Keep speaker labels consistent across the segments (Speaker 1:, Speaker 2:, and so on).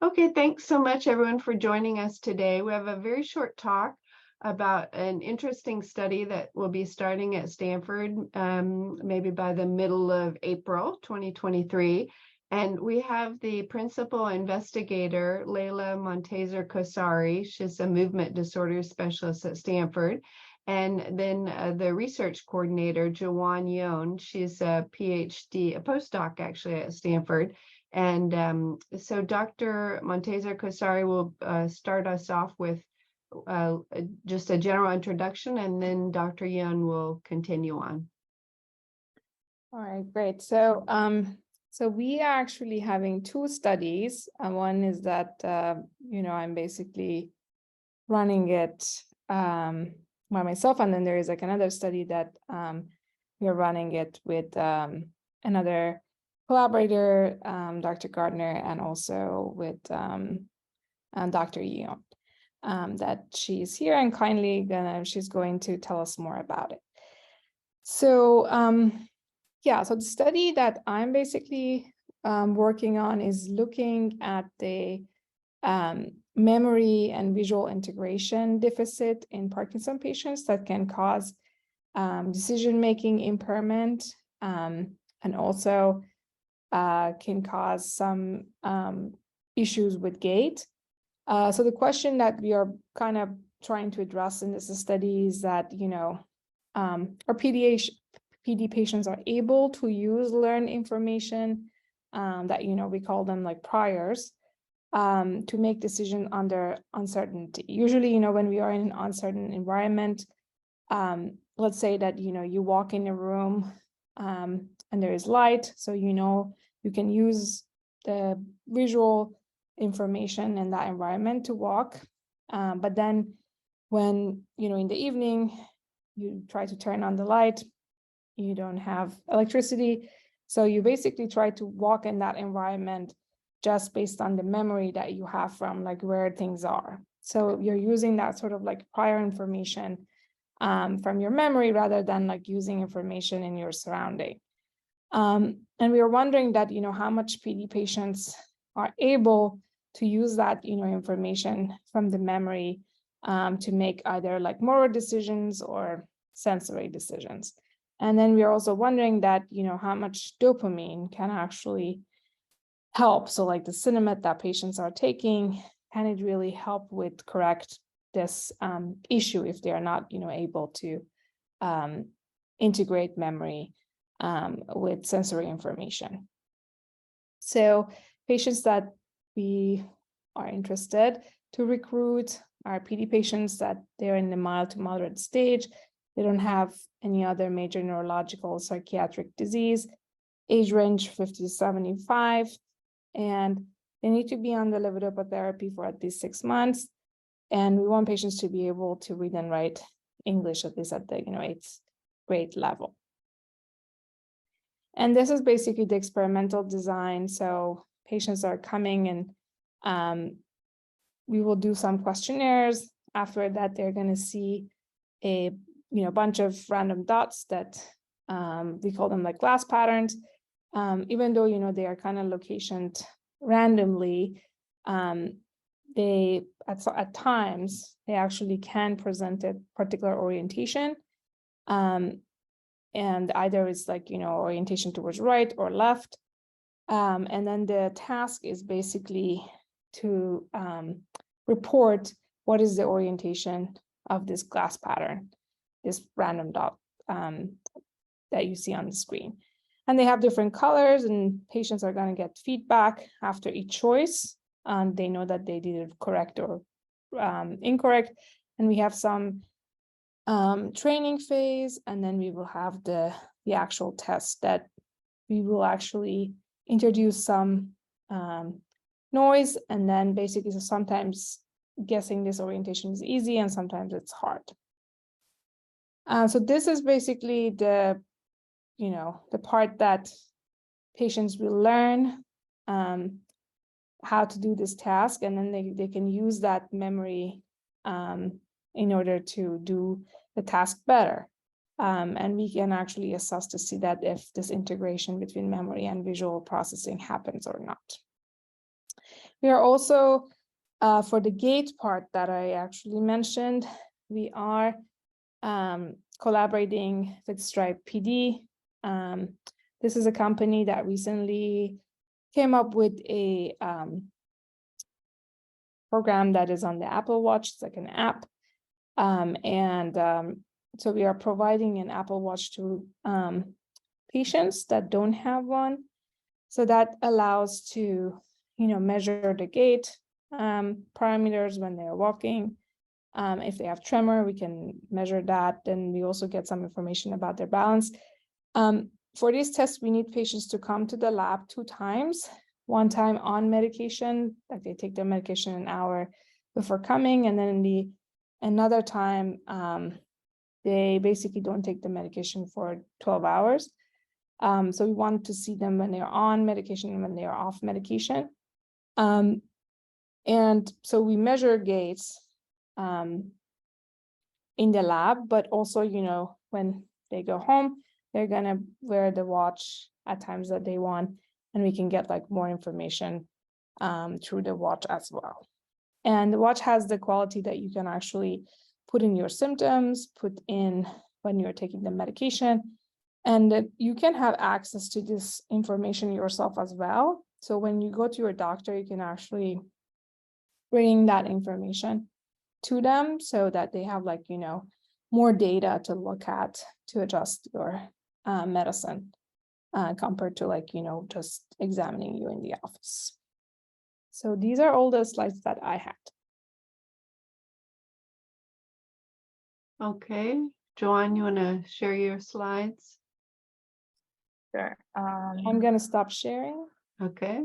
Speaker 1: Okay, thanks so much, everyone, for joining us today. We have a very short talk about an interesting study that will be starting at Stanford, maybe by the middle of April 2023. And we have the principal investigator, Leila Montaser Kouhsari. She's a movement disorders specialist at Stanford. And then the research coordinator, Jiwon Yeon. She's a PhD, a postdoc actually at Stanford. And so Dr. Montaser Kouhsari will start us off with just a general introduction, and then Dr. Yeon will continue on.
Speaker 2: All right, great. So we are actually having two studies. One is that, I'm basically running it by myself, and then there is like another study that we're running it with another collaborator, Dr. Gardner, and also with Dr. Yeon, that she's here and she's going to tell us more about it. So so the study that I'm basically working on is looking at the memory and visual integration deficit in Parkinson patients that can cause decision-making impairment, and also can cause some issues with gait. So the question that we are kind of trying to address in this study is that, our PD patients are able to use learned information that, we call them like priors, to make decisions under uncertainty. Usually, when we are in an uncertain environment, let's say that, you walk in a room and there is light, so you can use the visual information in that environment to walk. But then when, in the evening, you try to turn on the light, you don't have electricity. So you basically try to walk in that environment just based on the memory that you have from like where things are. So you're using that sort of like prior information from your memory rather than like using information in your surrounding. And we were wondering that, how much PD patients are able to use that, information from the memory to make either like motor decisions or sensory decisions. And then we're also wondering that, how much dopamine can actually help. So like the Cinemet that patients are taking, can it really help with correct this issue if they are not, able to integrate memory with sensory information. So patients that we are interested to recruit are PD patients that they're in the mild to moderate stage. They don't have any other major neurological psychiatric disease, age range 50 to 75, and they need to be on the levodopa therapy for at least 6 months. And we want patients to be able to read and write English, at least at the 8th grade level. And this is basically the experimental design. So patients are coming and we will do some questionnaires. After that, they're going to see a bunch of random dots that we call them like glass patterns. Even though they are kind of locationed randomly, they at times they actually can present a particular orientation. And either it's like, orientation towards right or left. And then the task is basically to report what is the orientation of this glass pattern, this random dot that you see on the screen. And they have different colors, and patients are going to get feedback after each choice. They know that they did it correct or incorrect. And we have some training phase, and then we will have the actual test that we will actually introduce some noise, and then basically so sometimes guessing this orientation is easy and sometimes it's hard. So this is basically the part that patients will learn how to do this task, and then they can use that memory in order to do the task better. And we can actually assess to see that if this integration between memory and visual processing happens or not. We are also, for the gait part that I actually mentioned, we are collaborating with Stripe PD. This is a company that recently came up with a program that is on the Apple Watch. It's like an app. So we are providing an Apple Watch to patients that don't have one. So that allows to, measure the gait parameters when they're walking. If they have tremor, we can measure that. Then we also get some information about their balance. For these tests, we need patients to come to the lab 2 times. One time on medication, like they take their medication an hour before coming, and then another time they basically don't take the medication for 12 hours. So we want to see them when they're on medication and when they are off medication. And so we measure gaits in the lab, but also, when they go home, they're gonna wear the watch at times that they want, and we can get like more information through the watch as well. And the watch has the quality that you can actually put in your symptoms, put in when you're taking the medication, and that you can have access to this information yourself as well. So when you go to your doctor, you can actually bring that information to them so that they have more data to look at to adjust your medicine compared to just examining you in the office. So these are all the slides that I had.
Speaker 1: Okay, Jiwon, you want to share your slides?
Speaker 3: Sure.
Speaker 2: I'm going to stop sharing.
Speaker 1: Okay.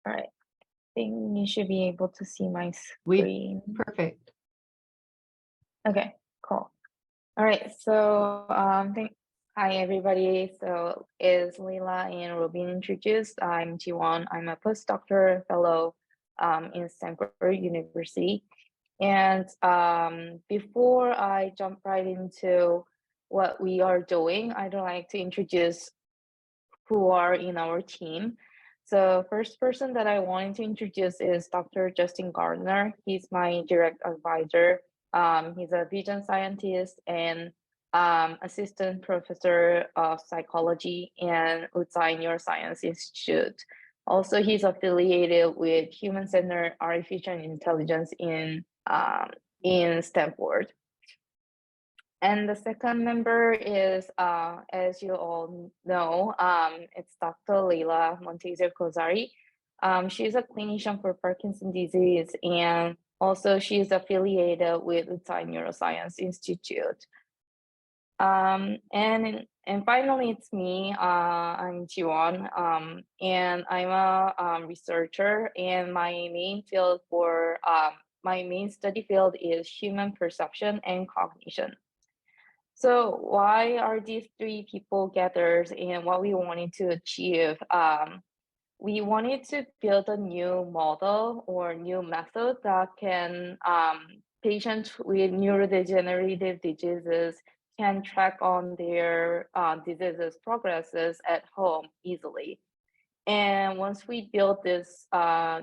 Speaker 3: All right. I think you should be able to see my screen.
Speaker 1: Perfect.
Speaker 3: Okay, cool. All right, so hi everybody. So as Leila and Robin introduced, I'm Jiwon. I'm a postdoctoral fellow in Stanford University. And before I jump right into what we are doing, I'd like to introduce who are in our team. So first person that I wanted to introduce is Dr. Justin Gardner. He's my direct advisor. He's a vision scientist and assistant professor of psychology and Utsai Neuroscience Institute. Also, he's affiliated with Human-Centered Artificial Intelligence in Stanford. And the second member is, as you all know, it's Dr. Leila Montaser Kouhsari. She's a clinician for Parkinson disease, and also she's affiliated with Utsai Neuroscience Institute. And finally, it's me. I'm Jiwon, and I'm a researcher, and my main field my main study field is human perception and cognition. So why are these 3 people gathered and what we wanted to achieve? We wanted to build a new model or new method that can patients with neurodegenerative diseases can track on their diseases progresses at home easily. And once we build this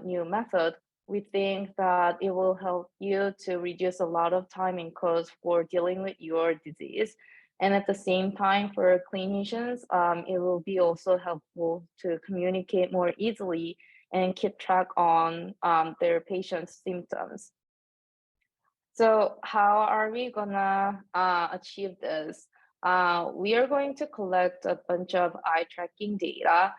Speaker 3: new method, we think that it will help you to reduce a lot of time and cost for dealing with your disease. And at the same time, for clinicians, it will be also helpful to communicate more easily and keep track on their patients' symptoms. So how are we gonna achieve this? We are going to collect a bunch of eye tracking data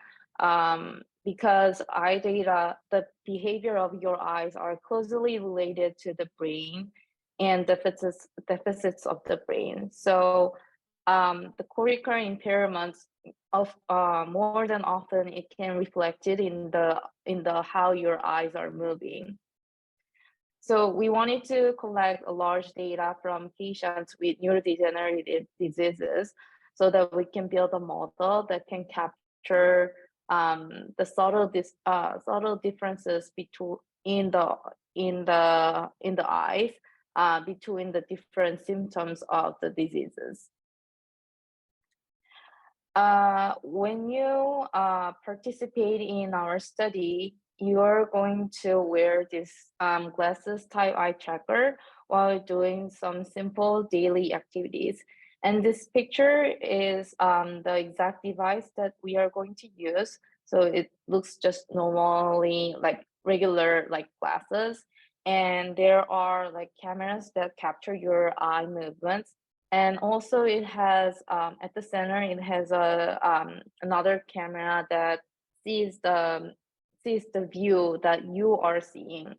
Speaker 3: because eye data, the behavior of your eyes are closely related to the brain and deficits of the brain. So the co-recurrent impairments of more than often it can reflect it in the how your eyes are moving. So we wanted to collect a large data from patients with neurodegenerative diseases so that we can build a model that can capture the subtle differences between in the eyes between the different symptoms of the diseases. When you participate in our study, you're going to wear this glasses type eye tracker while doing some simple daily activities. And this picture is the exact device that we are going to use. So it looks just normally like regular like glasses. And there are like cameras that capture your eye movements. And also it has at the center, it has a another camera that sees the view that you are seeing.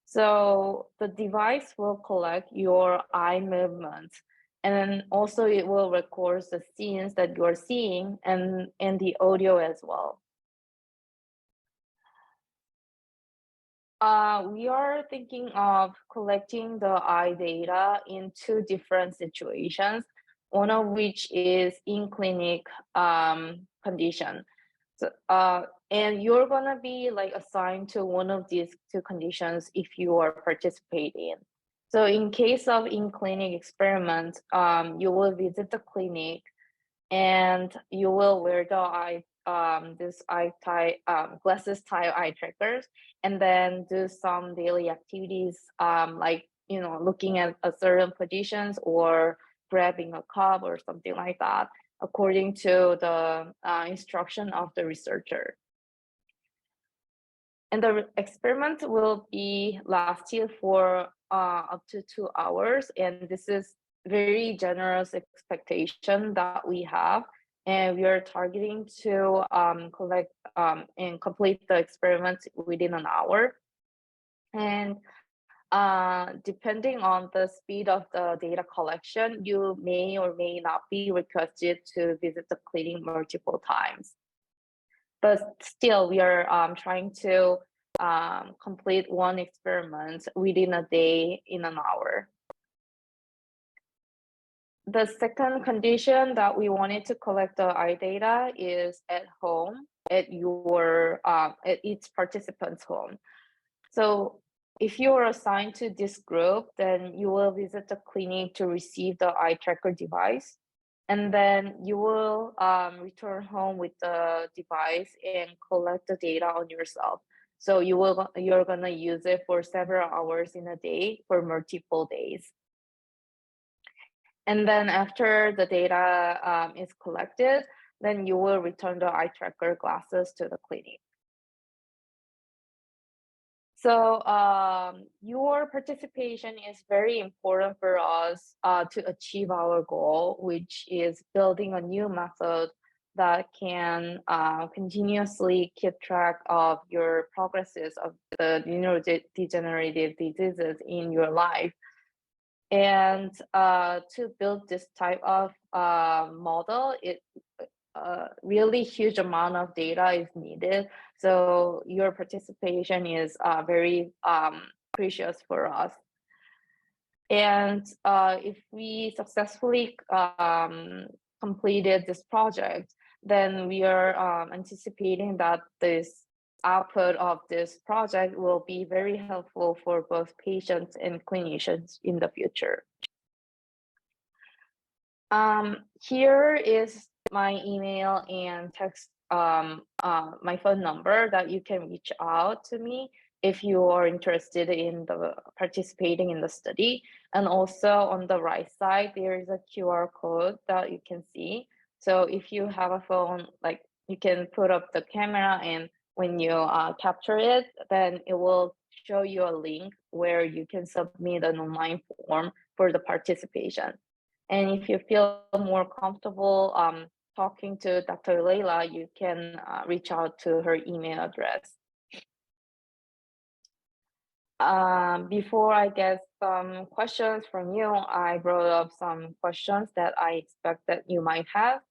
Speaker 3: So the device will collect your eye movements, and then also it will record the scenes that you are seeing and the audio as well. We are thinking of collecting the eye data in two different situations, one of which is in clinic condition. So, and you're gonna be like assigned to one of these two conditions if you are participating. So in case of in clinic experiment, you will visit the clinic and you will wear the this glasses type eye trackers, and then do some daily activities like looking at a certain positions or grabbing a cup or something like that according to the instruction of the researcher. And the experiment will be lasted for up to 2 hours, and this is very generous expectation that we have, and we are targeting to collect and complete the experiment within an hour. And depending on the speed of the data collection, you may or may not be requested to visit the clinic multiple times. But still, we are trying to complete one experiment within a day in an hour. The second condition that we wanted to collect the eye data is at home, at each participant's home. So if you are assigned to this group, then you will visit the clinic to receive the eye tracker device. And then you will return home with the device and collect the data on yourself. So you're gonna use it for several hours in a day for multiple days. And then after the data is collected, then you will return the eye tracker glasses to the clinic. So your participation is very important for us to achieve our goal, which is building a new method that can continuously keep track of your progresses of the neurodegenerative diseases in your life. And to build this type of model, really huge amount of data is needed. So your participation is very precious for us. And if we successfully completed this project, then we are anticipating that this output of this project will be very helpful for both patients and clinicians in the future. Here is my email and text, my phone number that you can reach out to me if you are interested in participating in the study. And also on the right side, there is a QR code that you can see. So if you have a phone, like you can put up the camera, and when you capture it, then it will show you a link where you can submit an online form for the participation. And if you feel more comfortable talking to Dr. Leila, you can reach out to her email address. Before I get some questions from you, I brought up some questions that I expect that you might have.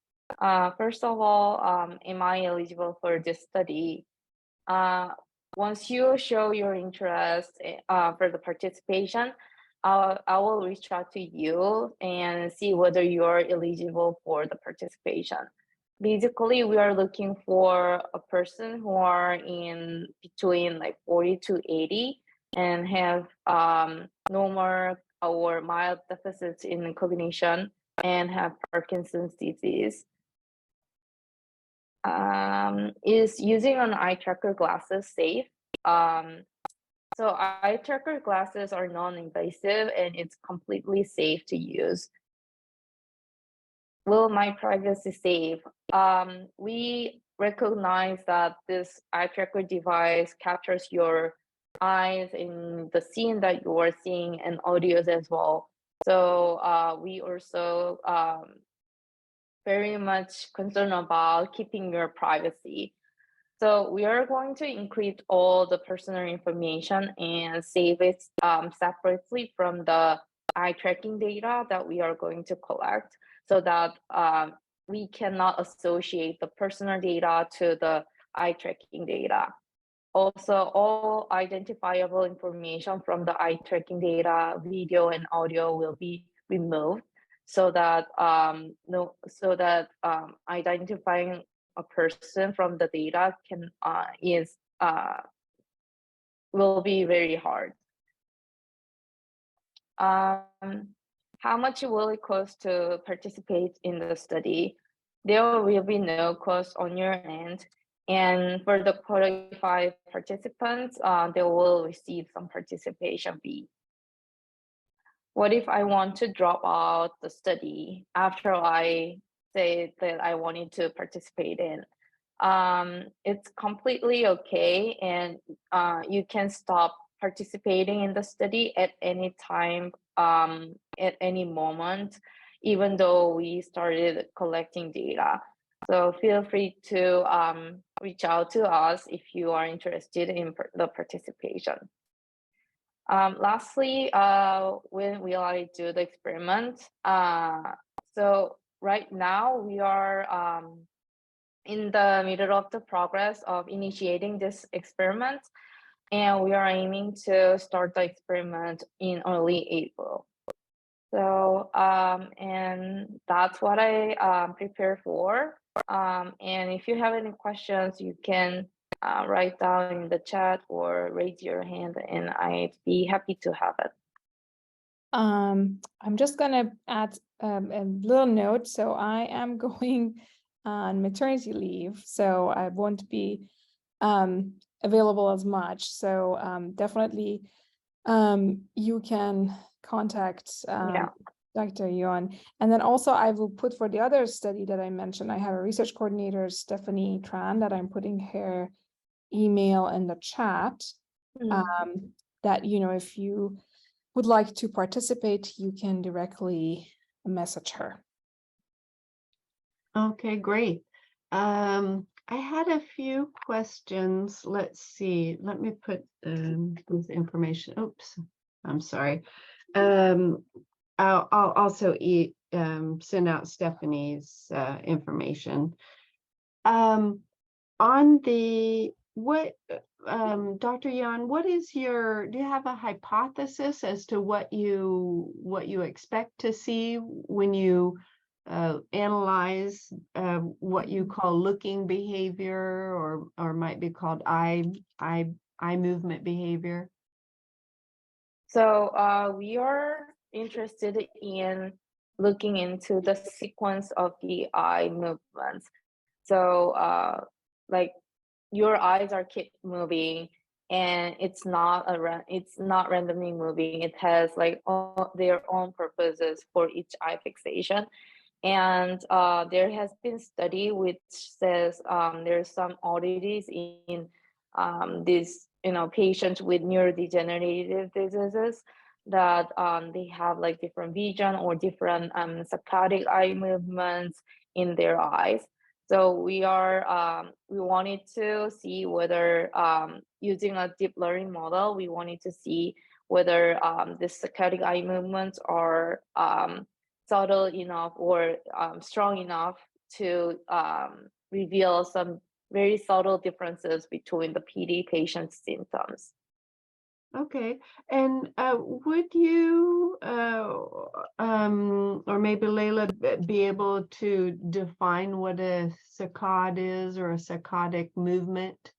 Speaker 3: First of all, am I eligible for this study? Once you show your interest for the participation, I will reach out to you and see whether you are eligible for the participation. Basically, we are looking for a person who are in between like 40 to 80 and have normal or mild deficits in cognition and have Parkinson's disease. Is using an eye tracker glasses safe? So eye tracker glasses are non-invasive and it's completely safe to use. Will my privacy save? We recognize that this eye tracker device captures your eyes in the scene that you are seeing and audios as well. So we also very much concerned about keeping your privacy. So we are going to encrypt all the personal information and save it separately from the eye tracking data that we are going to collect, so that we cannot associate the personal data to the eye tracking data. Also, all identifiable information from the eye tracking data, video and audio will be removed, so that identifying a person from the data will be very hard. How much will it cost to participate in the study? There will be no cost on your end. And for the qualified participants, they will receive some participation fee. What if I want to drop out the study after I say that I wanted to participate in? It's completely okay, and you can stop participating in the study at any time, at any moment, even though we started collecting data. So feel free to reach out to us if you are interested in the participation. Lastly, when will I do the experiment? So right now we are in the middle of the progress of initiating this experiment, and we are aiming to start the experiment in early April. So, and that's what I prepare for. And if you have any questions, you can write down in the chat or raise your hand, and I'd be happy to have it.
Speaker 2: I'm just gonna add a little note. So I am going on maternity leave, so I won't be available as much. So definitely you can contact Dr. Yeon. And then also I will put for the other study that I mentioned, I have a research coordinator, Stephanie Tran, that I'm putting her email in the chat. That, you know, if you would like to participate, you can directly message her.
Speaker 1: Okay, great. I had a few questions. Let's see. Let me put this information. Oops, I'm sorry. I'll also send out Stephanie's information. On the Dr. Yeon, what is do you have a hypothesis as to what you expect to see when you analyze what you call looking behavior, or might be called eye movement behavior?
Speaker 3: So we are interested in looking into the sequence of the eye movements. So like your eyes are keep moving, and it's not randomly moving. It has like their own purposes for each eye fixation. And there has been study which says there's some oddities in these patients with neurodegenerative diseases, that they have like different vision or different saccadic eye movements in their eyes. So we wanted to see whether using a deep learning model, we wanted to see whether the saccadic eye movements are subtle enough or strong enough to reveal some very subtle differences between the PD patient's symptoms.
Speaker 1: Okay, and would you or maybe Leila be able to define what a saccade is, or a saccadic movement?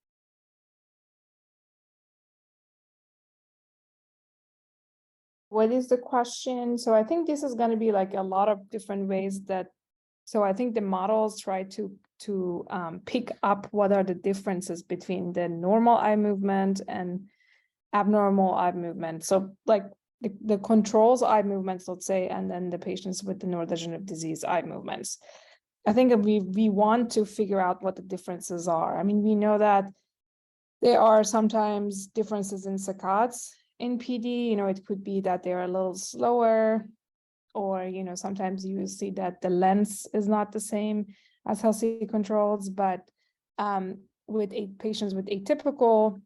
Speaker 2: What is the question? So I think this is going to be like a lot of different ways so I think the models try to to pick up what are the differences between the normal eye movement and abnormal eye movement. So like the controls eye movements, let's say, and then the patients with the neurodegenerative disease eye movements. I think we want to figure out what the differences are. I mean, we know that there are sometimes differences in saccades in PD. It could be that they're a little slower, or, sometimes you see that the lens is not the same as healthy controls, but with patients with atypical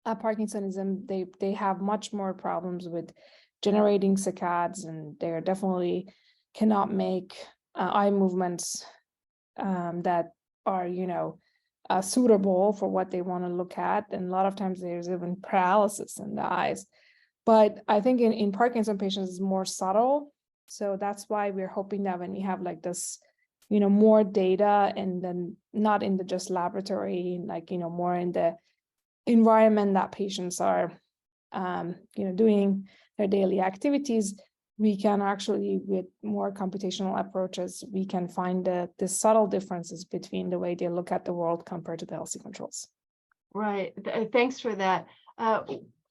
Speaker 2: Parkinsonism, they have much more problems with generating saccades, and they definitely cannot make eye movements that are, suitable for what they want to look at. And a lot of times there's even paralysis in the eyes. But I think in Parkinson patients, it's more subtle. So that's why we're hoping that when you have like this, more data, and then not in the just laboratory, like, more in the environment that patients are, doing their daily activities, we can actually, with more computational approaches, we can find the subtle differences between the way they look at the world compared to the healthy controls.
Speaker 1: Right. Thanks for that.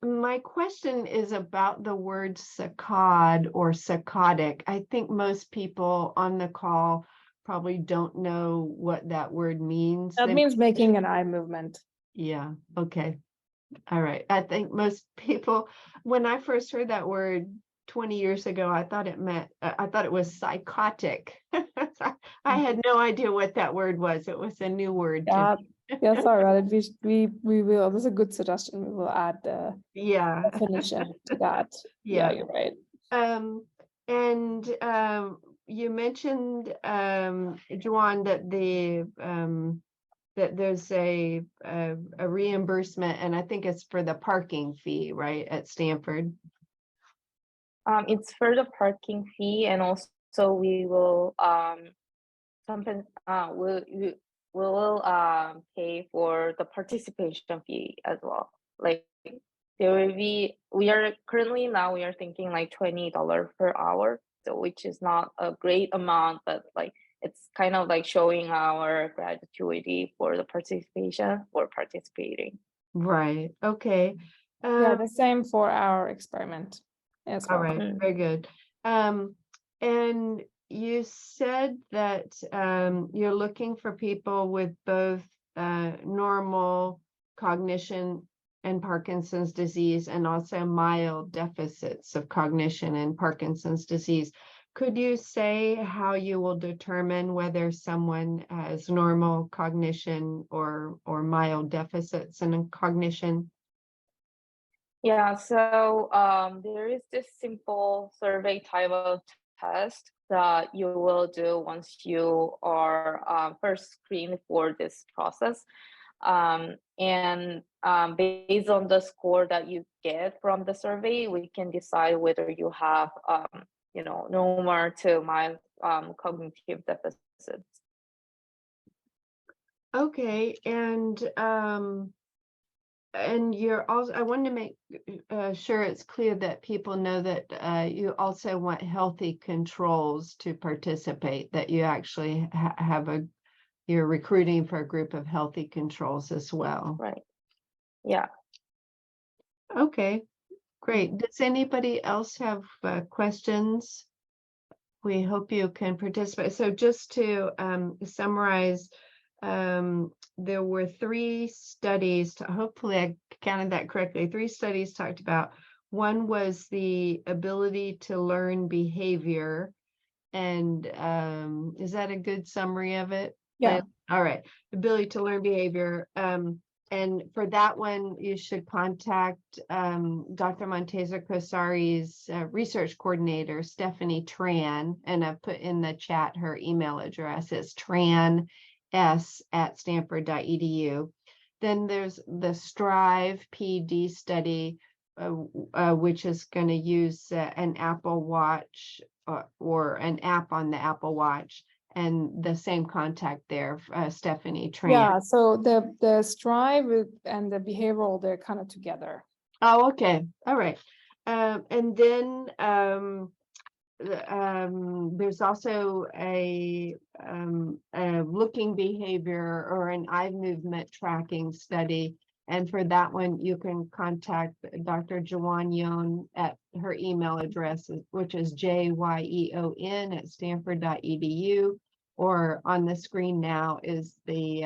Speaker 1: My question is about the word saccade or saccadic. I think most people on the call probably don't know what that word means.
Speaker 2: That means making an eye movement.
Speaker 1: Yeah. Okay. All right. I think most people, when I first heard that word 20 years ago, I thought it was psychotic. I had no idea what that word was. It was a new word to me.
Speaker 2: Yes, all right. We will. This is a good suggestion. We will add the definition to that. Yeah, you're right.
Speaker 1: And you mentioned, Jiwon, that there's a reimbursement, and I think it's for the parking fee, right, at Stanford.
Speaker 3: It's for the parking fee, and also we will sometimes we will pay for the participation fee as well. Like there will be, we are thinking like $20 per hour, so which is not a great amount, but like it's kind of like showing our gratitude for the participation, for participating.
Speaker 1: Right. Okay.
Speaker 2: Yeah, the same for our experiment as well.
Speaker 1: All right. Very good. And you said that you're looking for people with both normal cognition and Parkinson's disease, and also mild deficits of cognition and Parkinson's disease. Could you say how you will determine whether someone has normal cognition or mild deficits in cognition?
Speaker 3: Yeah, so there is this simple survey type of test that you will do once you are first screened for this process. And based on the score that you get from the survey, we can decide whether you have, normal to mild cognitive deficits.
Speaker 1: Okay, and you're also, I want to make sure it's clear that people know that you also want healthy controls to participate, that you actually you're recruiting for a group of healthy controls as well.
Speaker 3: Right. Yeah.
Speaker 1: Okay, great. Does anybody else have questions? We hope you can participate. So just to summarize, there were 3 studies, hopefully I counted that correctly, 3 studies talked about. One was the ability to learn behavior. And is that a good summary of it?
Speaker 2: Yeah.
Speaker 1: All right. Ability to learn behavior. And for that one, you should contact Dr. Montaser Kouhsari's research coordinator, Stephanie Tran, and I've put in the chat her email address. It's tran@stanford.edu. Then there's the Strive PD study, which is going to use an Apple Watch or an app on the Apple Watch, and the same contact there, Stephanie Tran.
Speaker 2: Yeah, so the Strive and the behavioral, they're kind of together.
Speaker 1: Oh, okay. All right. And then there's also a looking behavior or an eye movement tracking study. And for that one, you can contact Dr. Jiwon Yeon at her email address, which is jyeon@stanford.edu, or on the screen now is the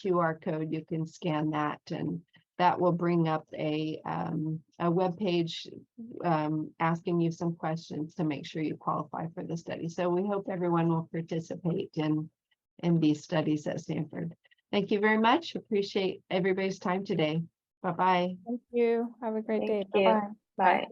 Speaker 1: QR code. You can scan that, and that will bring up a web page asking you some questions to make sure you qualify for the study. So we hope everyone will participate in these studies at Stanford. Thank you very much. Appreciate everybody's time today. Bye-bye.
Speaker 2: Thank you. Have a great day.
Speaker 3: Thank you.
Speaker 2: Bye-bye.
Speaker 3: Bye.